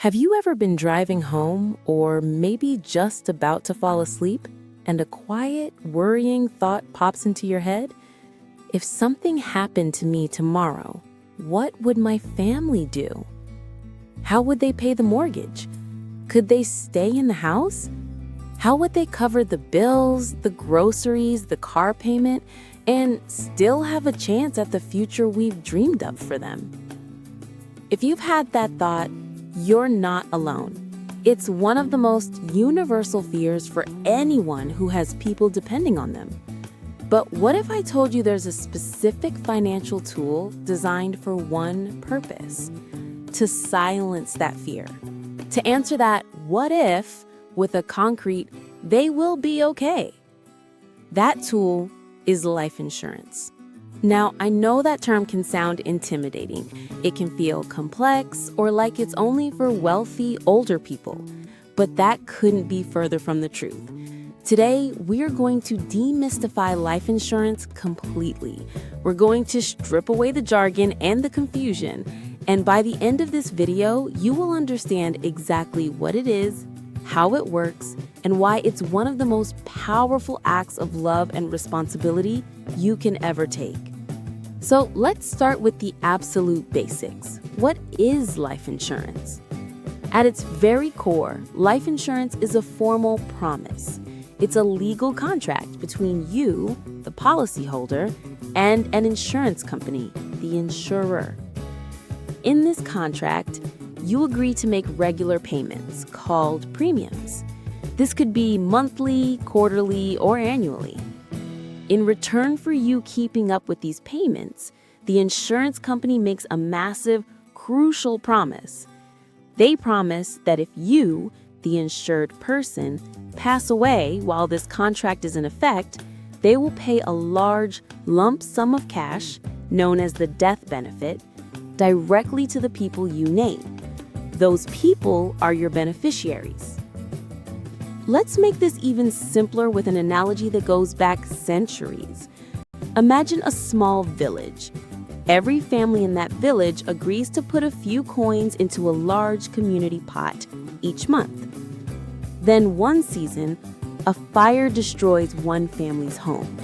Have you ever been driving home or maybe just about to fall asleep and a quiet, worrying thought pops into your head? If something happened to me tomorrow, what would my family do? How would they pay the mortgage? Could they stay in the house? How would they cover the bills, the groceries, the car payment, and still have a chance at the future we've dreamed of for them? If you've had that thought, you're not alone. It's one of the most universal fears for anyone who has people depending on them. But what if I told you there's a specific financial tool designed for one purpose? To silence that fear. To answer that what if with a concrete, they will be okay. That tool is life insurance. Now, I know that term can sound intimidating. It can feel complex or like it's only for wealthy, older people. But that couldn't be further from the truth. Today, we're going to demystify life insurance completely. We're going to strip away the jargon and the confusion. And by the end of this video, you will understand exactly what it is, how it works, and why it's one of the most powerful acts of love and responsibility you can ever take. So let's start with the absolute basics. What is life insurance? At its very core, life insurance is a formal promise. It's a legal contract between you, the policyholder, and an insurance company, the insurer. In this contract, you agree to make regular payments called premiums. This could be monthly, quarterly, or annually. In return for you keeping up with these payments, the insurance company makes a massive, crucial promise. They promise that if you, the insured person, pass away while this contract is in effect, they will pay a large lump sum of cash, known as the death benefit, directly to the people you name. Those people are your beneficiaries. Let's make this even simpler with an analogy that goes back centuries. Imagine a small village. Every family in that village agrees to put a few coins into a large community pot each month. Then one season, a fire destroys one family's home.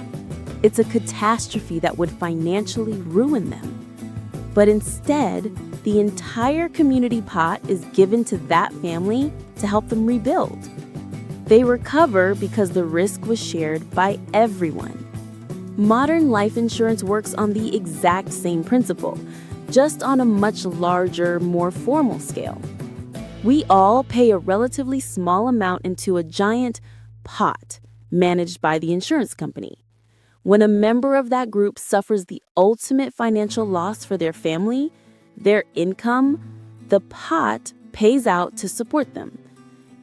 It's a catastrophe that would financially ruin them. But instead, the entire community pot is given to that family to help them rebuild. They recover because the risk was shared by everyone. Modern life insurance works on the exact same principle, just on a much larger, more formal scale. We all pay a relatively small amount into a giant pot managed by the insurance company. When a member of that group suffers the ultimate financial loss for their family, their income, the pot pays out to support them.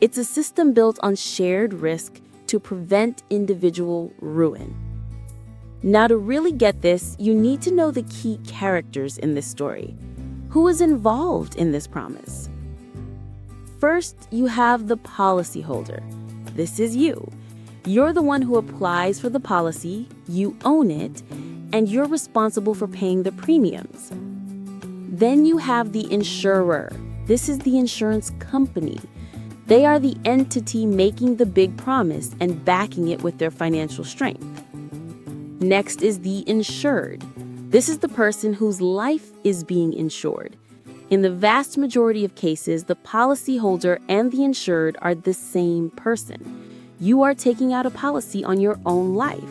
It's a system built on shared risk to prevent individual ruin. Now, to really get this, you need to know the key characters in this story. Who is involved in this promise? First, you have the policyholder. This is you. You're the one who applies for the policy, you own it, and you're responsible for paying the premiums. Then you have the insurer. This is the insurance company. They are the entity making the big promise and backing it with their financial strength. Next is the insured. This is the person whose life is being insured. In the vast majority of cases, the policyholder and the insured are the same person. You are taking out a policy on your own life.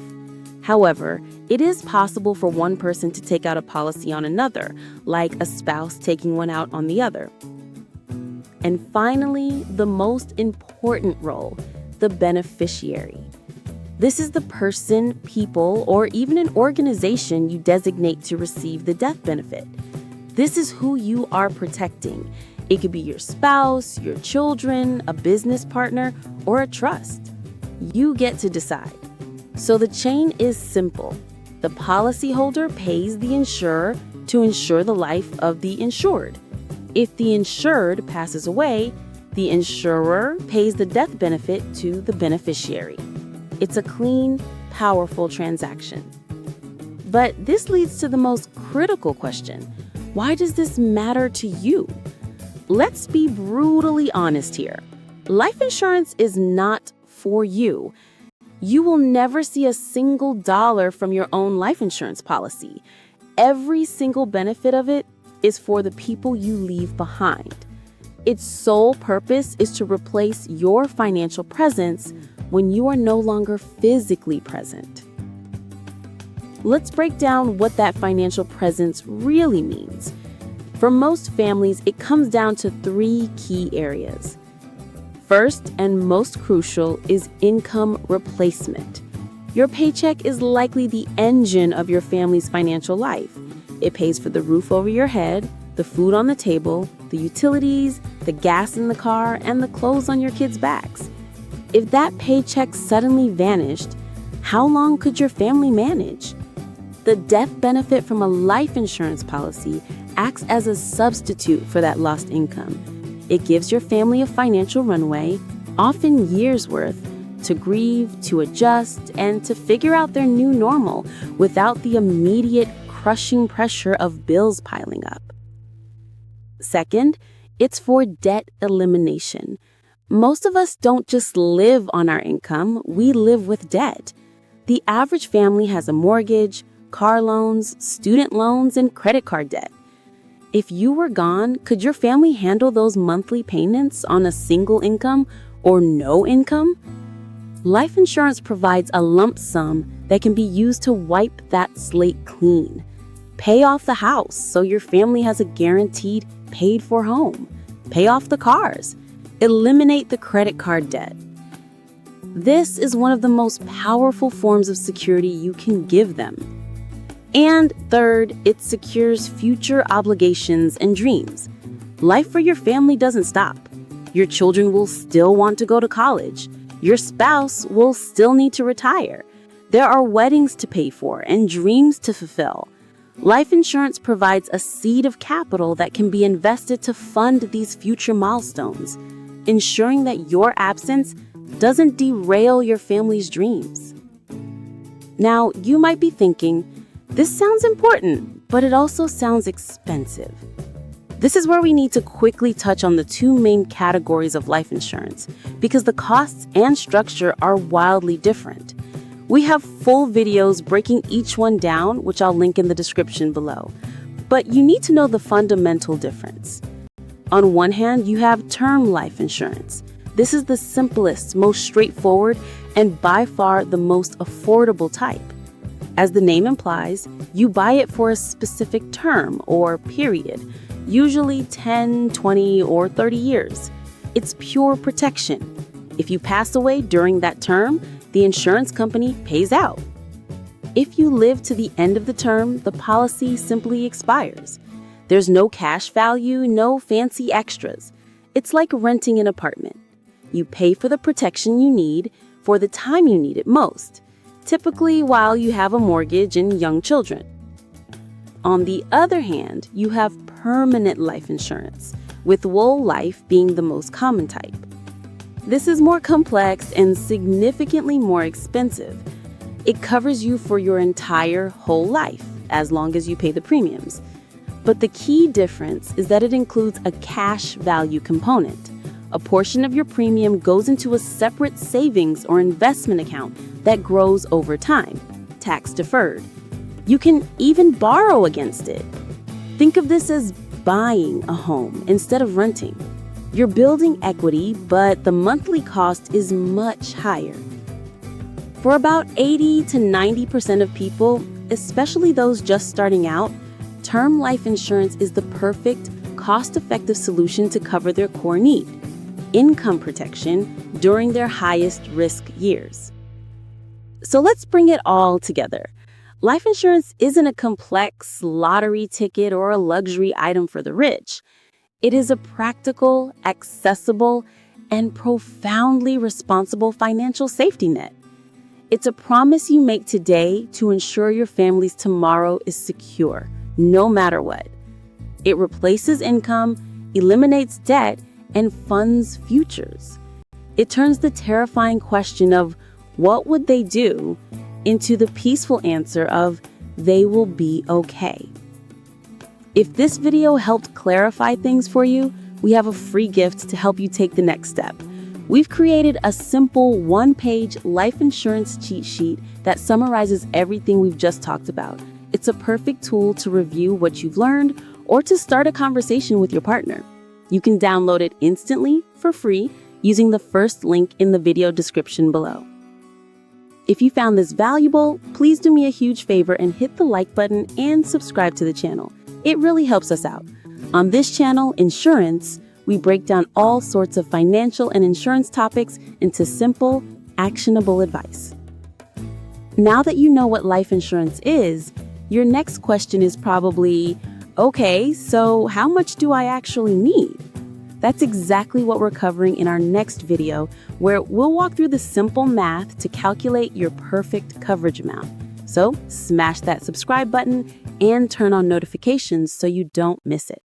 However, it is possible for one person to take out a policy on another, like a spouse taking one out on the other. And finally, the most important role, the beneficiary. This is the person, people, or even an organization you designate to receive the death benefit. This is who you are protecting. It could be your spouse, your children, a business partner, or a trust. You get to decide. So the chain is simple. The policyholder pays the insurer to insure the life of the insured. If the insured passes away, the insurer pays the death benefit to the beneficiary. It's a clean, powerful transaction. But this leads to the most critical question. Why does this matter to you? Let's be brutally honest here. Life insurance is not for you. You will never see a single dollar from your own life insurance policy. Every single benefit of it is for the people you leave behind. Its sole purpose is to replace your financial presence when you are no longer physically present. Let's break down what that financial presence really means. For most families, it comes down to 3 key areas. First and most crucial is income replacement. Your paycheck is likely the engine of your family's financial life. It pays for the roof over your head, the food on the table, the utilities, the gas in the car, and the clothes on your kids' backs. If that paycheck suddenly vanished, how long could your family manage? The death benefit from a life insurance policy acts as a substitute for that lost income. It gives your family a financial runway, often years' worth, to grieve, to adjust, and to figure out their new normal without the immediate crushing pressure of bills piling up. Second, it's for debt elimination. Most of us don't just live on our income, we live with debt. The average family has a mortgage, car loans, student loans, and credit card debt. If you were gone, could your family handle those monthly payments on a single income or no income? Life insurance provides a lump sum that can be used to wipe that slate clean. Pay off the house so your family has a guaranteed paid-for home. Pay off the cars. Eliminate the credit card debt. This is one of the most powerful forms of security you can give them. And third, it secures future obligations and dreams. Life for your family doesn't stop. Your children will still want to go to college. Your spouse will still need to retire. There are weddings to pay for and dreams to fulfill. Life insurance provides a seed of capital that can be invested to fund these future milestones, ensuring that your absence doesn't derail your family's dreams. Now, you might be thinking, this sounds important, but it also sounds expensive. This is where we need to quickly touch on the 2 main categories of life insurance, because the costs and structure are wildly different. We have full videos breaking each one down, which I'll link in the description below. But you need to know the fundamental difference. On one hand, you have term life insurance. This is the simplest, most straightforward, and by far the most affordable type. As the name implies, you buy it for a specific term or period, usually 10, 20, or 30 years. It's pure protection. If you pass away during that term, the insurance company pays out. If you live to the end of the term, the policy simply expires. There's no cash value, no fancy extras. It's like renting an apartment. You pay for the protection you need for the time you need it most, typically while you have a mortgage and young children. On the other hand, you have permanent life insurance, with whole life being the most common type. This is more complex and significantly more expensive. It covers you for your entire whole life, as long as you pay the premiums. But the key difference is that it includes a cash value component. A portion of your premium goes into a separate savings or investment account that grows over time, tax deferred. You can even borrow against it. Think of this as buying a home instead of renting. You're building equity, but the monthly cost is much higher. For about 80 to 90% of people, especially those just starting out, term life insurance is the perfect, cost-effective solution to cover their core need, income protection during their highest risk years. So let's bring it all together. Life insurance isn't a complex lottery ticket or a luxury item for the rich. It is a practical, accessible, and profoundly responsible financial safety net. It's a promise you make today to ensure your family's tomorrow is secure, no matter what. It replaces income, eliminates debt, and funds futures. It turns the terrifying question of what would they do into the peaceful answer of they will be okay. If this video helped clarify things for you, we have a free gift to help you take the next step. We've created a simple one-page life insurance cheat sheet that summarizes everything we've just talked about. It's a perfect tool to review what you've learned or to start a conversation with your partner. You can download it instantly for free using the first link in the video description below. If you found this valuable, please do me a huge favor and hit the like button and subscribe to the channel. It really helps us out. On this channel, Insuranns, we break down all sorts of financial and insurance topics into simple, actionable advice. Now that you know what life insurance is, your next question is probably, okay, so how much do I actually need? That's exactly what we're covering in our next video, where we'll walk through the simple math to calculate your perfect coverage amount. So smash that subscribe button and turn on notifications so you don't miss it.